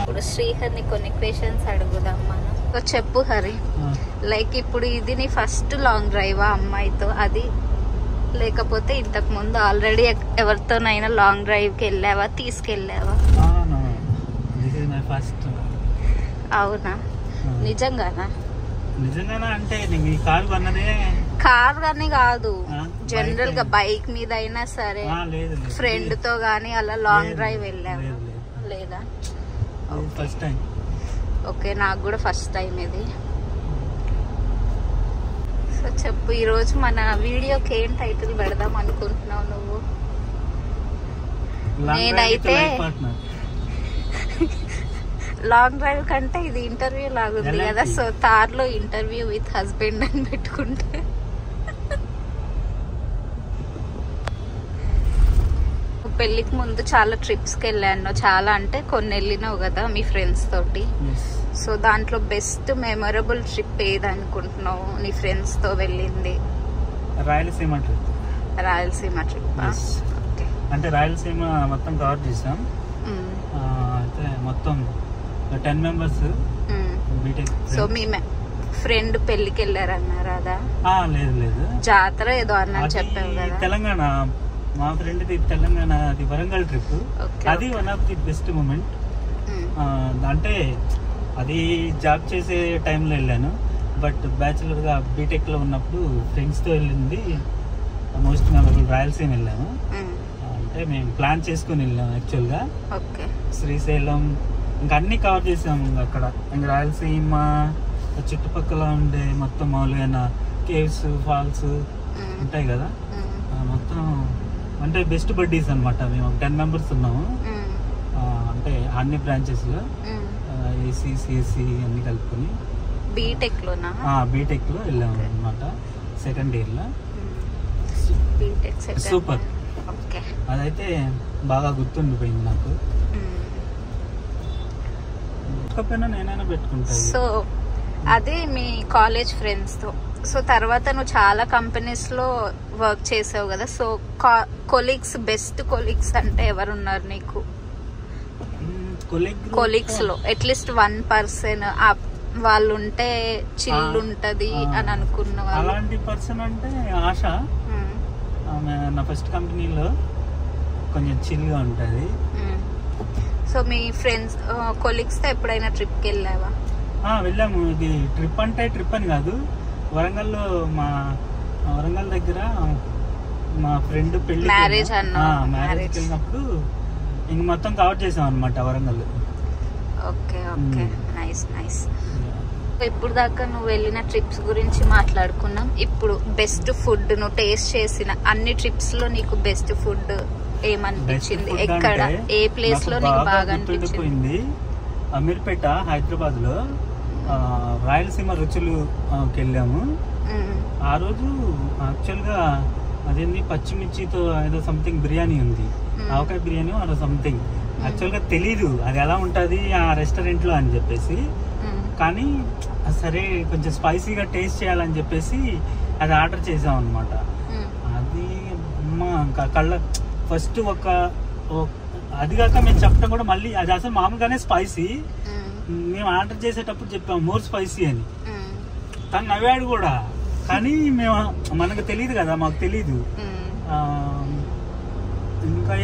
ఇప్పుడు శ్రీహరిని కొన్ని క్వశ్చన్స్ అడుగుదాం మనం. సో చెప్పు హరి, లైక్ ఇప్పుడు ఇది నీ ఫస్ట్ లాంగ్ డ్రైవా అమ్మాయితో, అది లేకపోతే ఇంతకు ముందు ఆల్రెడీ ఎవరితోనైనా లాంగ్ డ్రైవ్ కి వెళ్ళావా, తీసుకెళ్ళావా? అవునా, నిజంగానా? నిజంగానా అంటే కార్ కొన్నదే కార్ గానీ కాదు, జనరల్ గా బైక్ మీద అయినా సరే ఫ్రెండ్ తో గానీ అలా లాంగ్ డ్రైవ్ వెళ్ళావా? లేదా? First time. ఓకే, నాకు కూడా ఫస్ట్ టైం ఇది. సో చెప్పు, ఈరోజు మన వీడియోకి ఏం టైటిల్ పెడదాం అనుకుంటున్నావు నువ్వు? నేనైతే లాంగ్ డ్రైవ్ కంటే ఇది ఇంటర్వ్యూ లాగుంది కదా, సో తార్లో ఇంటర్వ్యూ విత్ హస్బెండ్ అని పెట్టుకుంటే. పెళ్లికి ముందు చాలా ట్రిప్స్ కి వెళ్ళాను, చాలా అంటే కొన్ని వెళ్ళినావు కదా మీ ఫ్రెండ్స్ తోటి. సో దాంట్లో బెస్ట్ మెమొరబుల్ ట్రిప్ ఏది అనుకుంటున్నావు నీ ఫ్రెండ్స్ తో వెళ్ళింది? రాయలసీమ ట్రిప్. రాయలసీమ ట్రిప్ అంటే రాయలసీమ మొత్తం కవర్ చేసాం. అయితే మొత్తం 10 మెంబర్స్ బీటెక్. సో మీ ఫ్రెండ్ పెళ్లికి వెళ్ళారన్నారు అదా? లేదు, జాతర ఏదో అన్నారు చెప్పావు కదా. తెలంగాణ, మా ఫ్రెండ్ తెలంగాణ, అది వరంగల్ ట్రిప్. అది one of the best moment. అంటే అది జాబ్ చేసే టైంలో వెళ్ళాను, బట్ బ్యాచులర్ గా బీటెక్ లో ఉన్నప్పుడు ఫ్రెండ్స్ తో వెళ్ళింది మోస్ట్ మెమరబుల్. రాయలసీమ వెళ్ళాము, అంటే మేము ప్లాన్ చేసుకుని వెళ్ళాము యాక్చువల్ గా. శ్రీశైలం ఇంకా అన్ని కవర్ చేసాము అక్కడ. ఇంకా రాయలసీమ చుట్టుపక్కల ఉండే మొత్తం మామూలుగా కేవ్స్, ఫాల్స్ ఉంటాయి కదా, మొత్తం అంటే బెస్ట్ బడ్డీస్ అనమాట. మేము 10 మెంబర్స్ ఉన్నాము, అంటే అన్ని బ్రాంచెస్ లో, ఏసీ, సిఎస్సి అన్ని కలుపుకొని బీటెక్ లో వెళ్ళాము అనమాట. సెకండ్ ఇయర్ లో సూపర్. అదైతే బాగా గుర్తుండిపోయింది నాకు. నేనైనా పెట్టుకుంటాను. సో అది మీ కాలేజ్ ఫ్రెండ్స్ తో. సో తర్వాత నువ్వు చాలా కంపెనీస్ లో వర్క్ చేసావు కదా, సో కొలీగ్స్, బెస్ట్ కొలీగ్స్ అంటే ఎవరు ఉన్నారు నీకు? కొలీగ్స్ లో అట్లీస్ట్ 1 పర్సన్ వాళ్ళు ఉంటే చిల్ ఉంటది అని అనుకున్న వాళ్ళు. అలాంటి పర్సన్ అంటే ఆశ. ఆమె నా ఫస్ట్ కంపెనీలో కొంచెం చిల్ గా ఉంటది. సో మీ ఫ్రెండ్స్, కొలీగ్స్ తో ఎప్పుడైనా ట్రిప్ కి వెళ్ళావా? వెళ్ళాము. ఇది ట్రిప్ అంటే ట్రిప్ అని కాదు, వరంగల్లో వరంగల్ దగ్గర మా ఫ్రెండ్ పెళ్లి మ్యారేజ్ వెళ్ళినప్పుడు ఇంక మొత్తం కవర్ చేసాం అనమాట వరంగల్. Okay, nice. ఇప్పుడు దాకా నువ్వు వెళ్ళిన ట్రిప్స్ గురించి మాట్లాడుకున్నాం. ఇప్పుడు బెస్ట్ ఫుడ్, నువ్వు టేస్ట్ చేసిన అన్ని ట్రిప్స్ లో నీకు బెస్ట్ ఫుడ్ ఏమనిపించింది? ఎక్కడ, ఏ ప్లేస్ లో నీకు బాగా అనిపించింది? అమీర్పేట, హైదరాబాద్ లో రాయలసీమ రుచులు వెళ్ళాము. ఆ రోజు యాక్చువల్ గా అదేంది పచ్చిమిర్చితో ఏదో సంథింగ్ బిర్యానీ ఉంది, ఆవకాయ బిర్యానీ అదో సంథింగ్. యాక్చువల్ గా తెలీదు అది ఎలా ఉంటది ఆ రెస్టారెంట్ లో అని చెప్పేసి, కానీ సరే కొంచెం స్పైసీగా టేస్ట్ చేయాలని చెప్పేసి అది ఆర్డర్ చేసాం అనమాట. అది కళ్ళ ఫస్ట్ అది కాక మేము చెప్పడం కూడా మళ్ళీ అది అసలు మామూలుగానే స్పైసీ. మేము ఆర్డర్ చేసేటప్పుడు చెప్పాము మోర్ స్పైసీ అని, తను నవ్వాడు కూడా. కానీ మేము మనకు తెలియదు కదా, మాకు తెలీదు. ఇంకా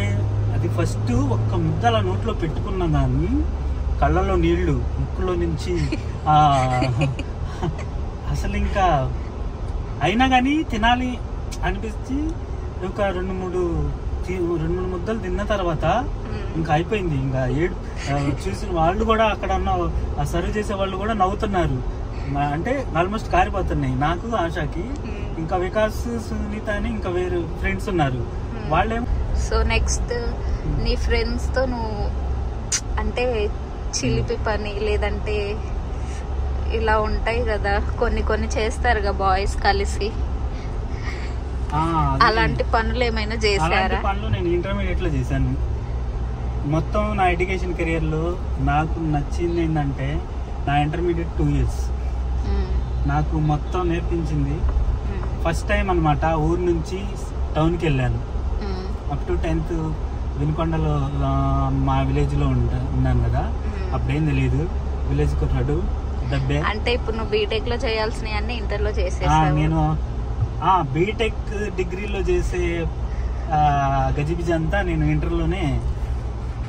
అది ఫస్ట్ ఒక్క ముద్దల నోట్లో పెట్టుకున్న దాన్ని కళ్ళలో నీళ్లు, ముక్కులో నుంచి అసలు ఇంకా అయినా కానీ తినాలి అనిపించి ఒక 2-3 ముద్దలు తిన్న తర్వాత ఇంకా అయిపోయింది. ఇంకా చూసిన వాళ్ళు కూడా అక్కడ ఉన్న సర్వ్ చేసే వాళ్ళు కూడా నవ్వుతున్నారు, అంటే ఆల్మోస్ట్ కారిపోతున్నాయి నాకు, ఆశాకి. ఇంకా వికాస్, సునీత అని ఇంకా వేరే ఫ్రెండ్స్ ఉన్నారు వాళ్ళేమో. సో నెక్స్ట్ నీ ఫ్రెండ్స్ తో నువ్వు అంటే చిలిపి పని, లేదంటే ఇలా ఉంటాయి కదా కొన్ని చేస్తారు కదా బాయ్స్ కలిసి, అలాంటి పనులు ఏమైనా చేశారా? పనులు నేను ఇంటర్మీడియట్ లో చేశాను. మొత్తం నా ఎడ్యుకేషన్ కెరియర్ లో నాకు నచ్చింది ఏంటంటే నా ఇంటర్మీడియట్ 2 years నాకు మొత్తం నేర్పించింది. ఫస్ట్ టైం అనమాట ఊరు నుంచి టౌన్కి వెళ్ళాను. అప్ టు 10th వినుకొండలో మా విలేజ్ లో ఉన్నాను కదా. అప్పుడేం తెలియదు, విలేజ్ కుర్రాడు డబ్బే. అంటే ఇప్పుడు నువ్వు బీటెక్ లో చేయాల్సినవి అన్ని ఇంటర్ లో చేసేసావు. నేను బీటెక్ డిగ్రీలో చేసే గజిబిజి అంతా నేను ఇంటర్లోనే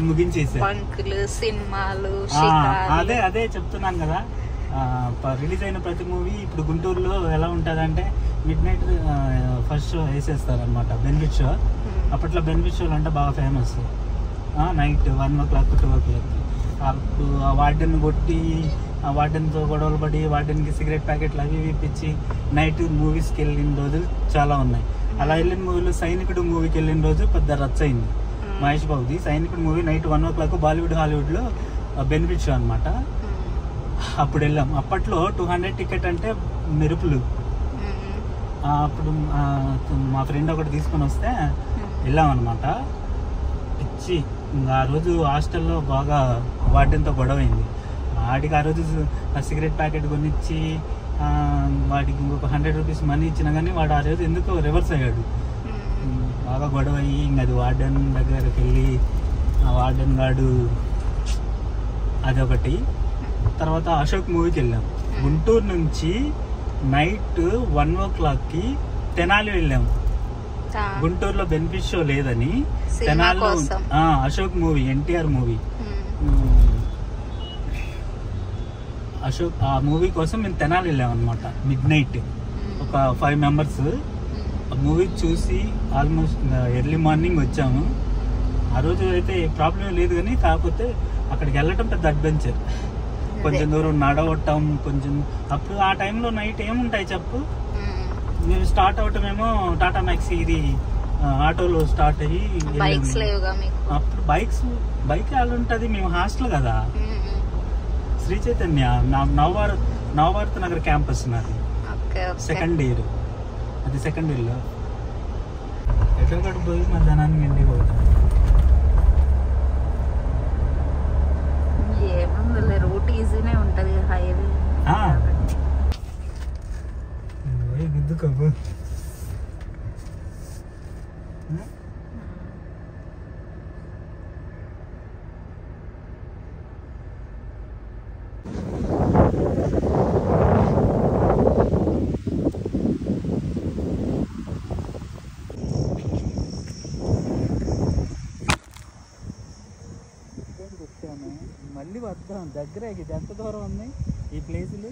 ముగించేసా. బంకులు, సినిమాలు, అదే చెప్తున్నాను కదా. రిలీజ్ అయిన ప్రతి మూవీ ఇప్పుడు గుంటూరులో ఎలా ఉంటుందంటే మిడ్ నైట్ ఫస్ట్ షో వేసేస్తారు అనమాట, బెనిఫిట్ షో. అప్పట్లో బెనిఫిట్ షోలు అంటే బాగా ఫేమస్. నైట్ 1 o'clock 2 o'clock అప్పుడు ఆ వార్డెన్ కొట్టి, ఆ వార్డెన్తో గొడవలు పడి, వార్డెన్కి సిగరెట్ ప్యాకెట్లు అవి ఇప్పించి నైట్ మూవీస్కి వెళ్ళిన రోజులు చాలా ఉన్నాయి. అలా వెళ్ళిన మూవీలో సైనికుడు మూవీకి వెళ్ళిన రోజు పెద్ద రచ్చ అయింది మహేష్ బాబుది. సైనికుడు మూవీ నైట్ 1 o'clock బాలీవుడ్ హాలీవుడ్లో బెనిఫిట్ షో అనమాట. అప్పుడు వెళ్ళాం. అప్పట్లో 200 టికెట్ అంటే మెరుపులు. అప్పుడు మా ఫ్రెండ్ ఒకటి తీసుకొని వస్తే వెళ్ళాం అనమాట. పిచ్చి ఆ రోజు హాస్టల్లో బాగా వార్డెన్తో గొడవ అయింది. వాడికి ఆ రోజు సిగరెట్ ప్యాకెట్ కొనిచ్చి వాడికి ఇంకొక 100 రూపీస్ మనీ ఇచ్చినా కానీ వాడు ఆ రోజు ఎందుకో రివర్స్ అయ్యాడు. బాగా గొడవ అయ్యి ఇంక అది వార్డెన్ దగ్గరికి వెళ్ళి ఆ వార్డెన్ గాడు అదొకటి. తర్వాత అశోక్ మూవీకి వెళ్ళాం. గుంటూరు నుంచి నైట్ 1 o'clockకి తెనాలి వెళ్ళాము. గుంటూరులో బెనిఫిట్ షో లేదని తెనాలిలో అశోక్ మూవీ, ఎన్టీఆర్ మూవీ, అశోక్ ఆ మూవీ కోసం మేము తెనాలి వెళ్ళాం అనమాట. మిడ్ నైట్ ఒక 5 members ఆ మూవీ చూసి ఆల్మోస్ట్ ఎర్లీ మార్నింగ్ వచ్చాము. ఆ రోజు అయితే ప్రాబ్లం లేదు కానీ కాకపోతే అక్కడికి వెళ్ళటం పెద్ద అడ్వెంచర్. కొంచెం దూరం నడవటం, కొంచెం అప్పుడు ఆ టైంలో నైట్ ఏముంటాయి చెప్పు. మేము స్టార్ట్ అవటమేమో టాటా మ్యాక్సీ ఇది ఆటోలో స్టార్ట్ అయ్యి, అప్పుడు బైక్ ఎలా ఉంటుంది, మేము హాస్టల్ కదా, శ్రీ చైతన్య నవభారత్ నగర్ క్యాంపస్ నాది, సెకండ్ ఇయర్. అది సెకండ్ ఇయర్లో ఎక్కడికక్కడ పోయి మధ్యాహ్నానికి ఇంటికి పోతాం. ఏముంది, రూట్ ఈజీనే ఉంటుంది, హైవే. గుద్దు కబు మళ్ళీ వద్దాం. దగ్గర ఇది ఎంత దూరం ఉంది ఈ ప్లేసులు?